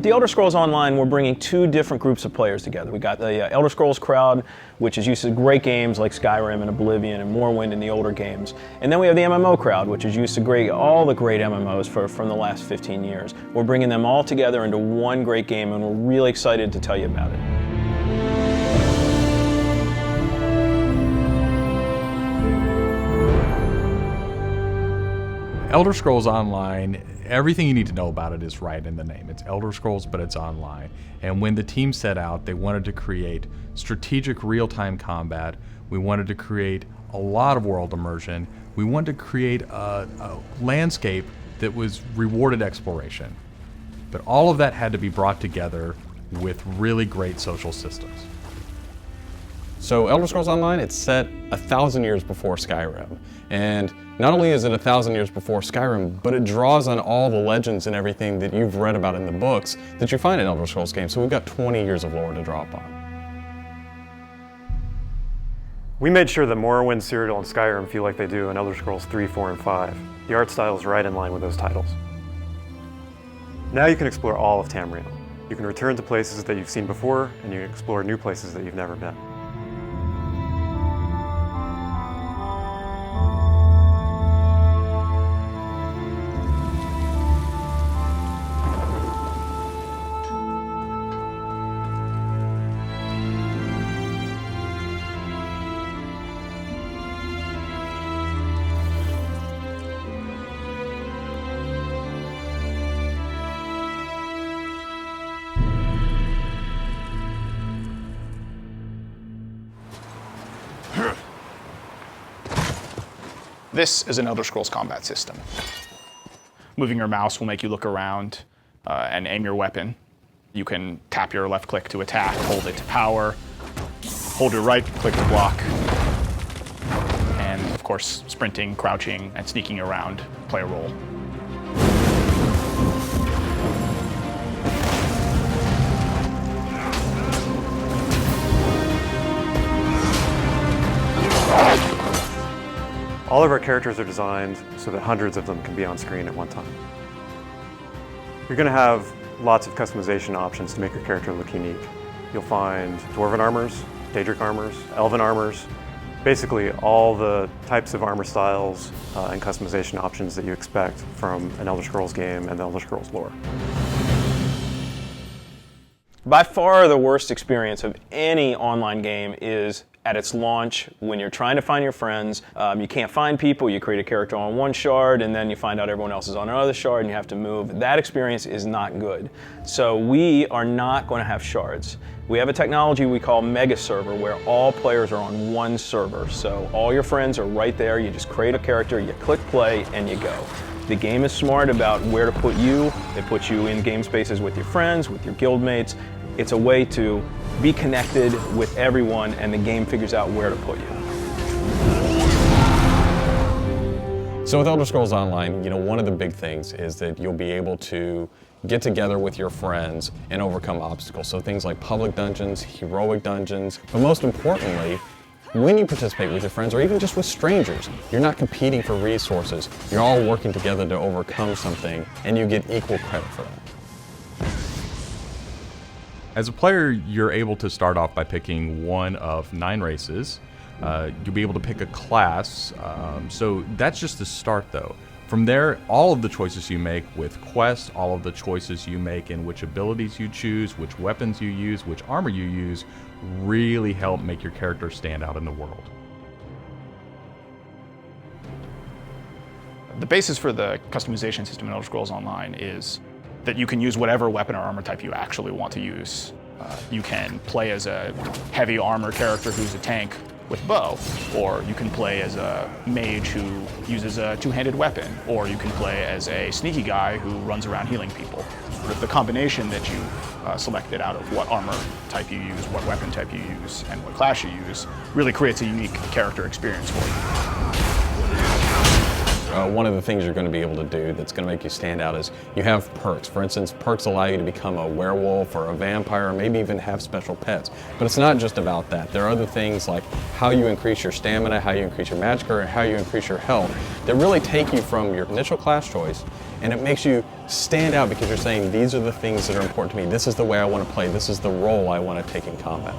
the Elder Scrolls Online, we're bringing two different groups of players together. We got the Elder Scrolls crowd, which is used to great games like Skyrim and Oblivion and Morrowind and the older games. And then we have the MMO crowd, which is used to all the great MMOs from the last 15 years. We're bringing them all together into one great game, and we're really excited to tell you about it. Elder Scrolls Online, everything you need to know about it is right in the name. It's Elder Scrolls, but it's online. And when the team set out, they wanted to create strategic real-time combat. We wanted to create a lot of world immersion. We wanted to create a landscape that was rewarded exploration. But all of that had to be brought together with really great social systems. So Elder Scrolls Online, it's set 1,000 years before Skyrim. And not only is it 1,000 years before Skyrim, but it draws on all the legends and everything that you've read about in the books that you find in Elder Scrolls games. So we've got 20 years of lore to draw upon. We made sure that Morrowind, Cyrodiil, and Skyrim feel like they do in Elder Scrolls 3, 4, and 5. The art style is right in line with those titles. Now you can explore all of Tamriel. You can return to places that you've seen before, and you can explore new places that you've never been. This is an Elder Scrolls combat system. Moving your mouse will make you look around and aim your weapon. You can tap your left click to attack, hold it to power, hold your right click to block, and of course, sprinting, crouching, and sneaking around play a role. All of our characters are designed so that hundreds of them can be on screen at one time. You're going to have lots of customization options to make your character look unique. You'll find Dwarven armors, Daedric armors, Elven armors, basically all the types of armor styles and customization options that you expect from an Elder Scrolls game and the Elder Scrolls lore. By far the worst experience of any online game is at its launch when you're trying to find your friends. You can't find people, you create a character on one shard and then you find out everyone else is on another shard and you have to move. That experience is not good. So we are not going to have shards. We have a technology we call Mega Server where all players are on one server. So all your friends are right there, you just create a character, you click play and you go. The game is smart about where to put you. It puts you in game spaces with your friends, with your guildmates. It's a way to be connected with everyone and the game figures out where to put you. So with Elder Scrolls Online, one of the big things is that you'll be able to get together with your friends and overcome obstacles. So things like public dungeons, heroic dungeons, but most importantly, when you participate with your friends or even just with strangers, you're not competing for resources. You're all working together to overcome something and you get equal credit for that. As a player, you're able to start off by picking one of 9 races. You'll be able to pick a class, so that's just the start though. From there, all of the choices you make with quests, all of the choices you make in which abilities you choose, which weapons you use, which armor you use, really help make your character stand out in the world. The basis for the customization system in Elder Scrolls Online is that you can use whatever weapon or armor type you actually want to use. You can play as a heavy armor character who's a tank with bow, or you can play as a mage who uses a two-handed weapon, or you can play as a sneaky guy who runs around healing people. With the combination that you've selected out of what armor type you use, what weapon type you use, and what class you use really creates a unique character experience for you. one of the things you're going to be able to do that's going to make you stand out is you have perks. For instance, perks allow you to become a werewolf or a vampire, or maybe even have special pets. But it's not just about that. There are other things like how you increase your stamina, how you increase your magic, or how you increase your health that really take you from your initial class choice, and it makes you stand out because you're saying, these are the things that are important to me. This is the way I want to play. This is the role I want to take in combat.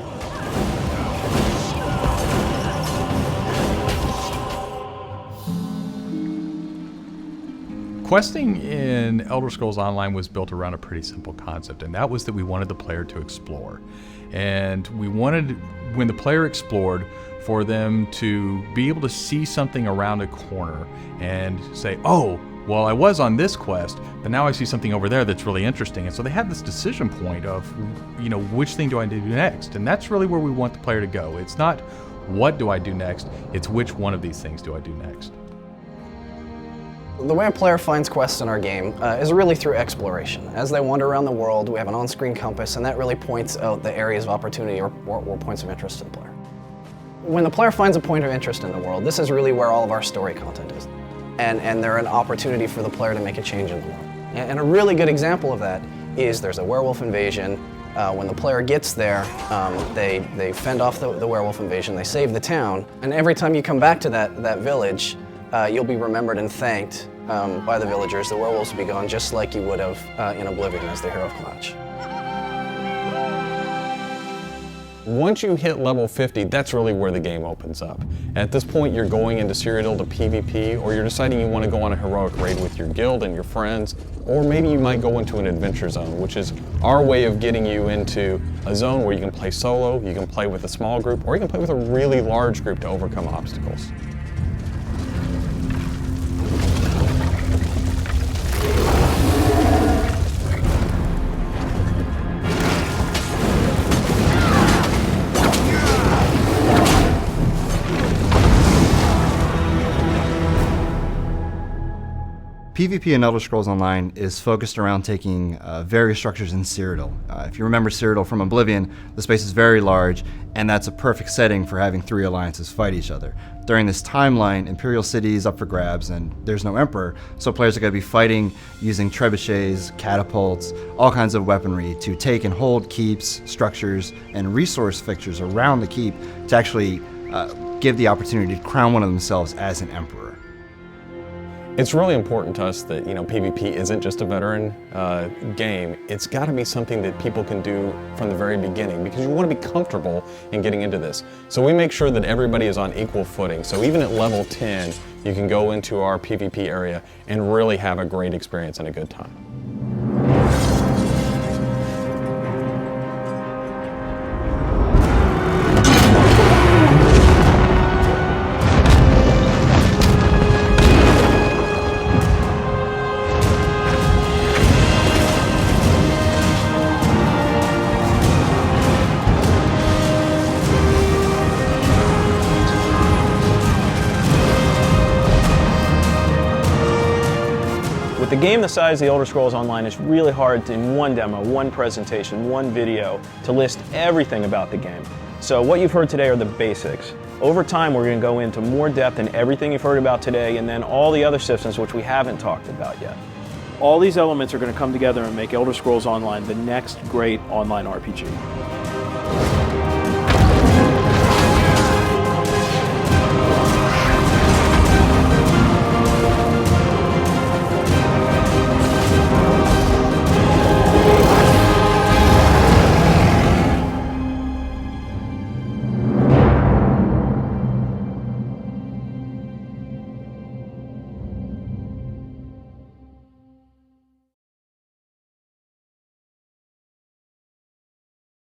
Questing in Elder Scrolls Online was built around a pretty simple concept, and that was that we wanted the player to explore. And we wanted, when the player explored, for them to be able to see something around a corner and say, oh, well, I was on this quest, but now I see something over there that's really interesting. And so they had this decision point of, you know, which thing do I do next? And that's really where we want the player to go. It's not what do I do next, it's which one of these things do I do next. The way a player finds quests in our game is really through exploration. As they wander around the world, we have an on-screen compass, and that really points out the areas of opportunity or points of interest to the player. When the player finds a point of interest in the world, this is really where all of our story content is. And they're an opportunity for the player to make a change in the world. And a really good example of that is there's a werewolf invasion. When the player gets there, they fend off the werewolf invasion, they save the town, and every time you come back to that village, you'll be remembered and thanked by the villagers. The werewolves will be gone just like you would have in Oblivion as the hero of Clutch. Once you hit level 50, that's really where the game opens up. At this point, you're going into Cyrodiil to PvP, or you're deciding you want to go on a heroic raid with your guild and your friends, or maybe you might go into an adventure zone, which is our way of getting you into a zone where you can play solo, you can play with a small group, or you can play with a really large group to overcome obstacles. PvP in Elder Scrolls Online is focused around taking various structures in Cyrodiil. If you remember Cyrodiil from Oblivion, the space is very large, and that's a perfect setting for having three alliances fight each other. During this timeline, Imperial City is up for grabs, and there's no Emperor, so players are going to be fighting using trebuchets, catapults, all kinds of weaponry to take and hold keeps, structures, and resource fixtures around the keep to actually give the opportunity to crown one of themselves as an Emperor. It's really important to us that, PvP isn't just a veteran game. It's got to be something that people can do from the very beginning, because you want to be comfortable in getting into this. So we make sure that everybody is on equal footing. So even at level 10, you can go into our PvP area and really have a great experience and a good time. With a game the size of the Elder Scrolls Online, it's really hard to, in one demo, one presentation, one video, to list everything about the game. So what you've heard today are the basics. Over time, we're going to go into more depth in everything you've heard about today, and then all the other systems which we haven't talked about yet. All these elements are going to come together and make Elder Scrolls Online the next great online RPG.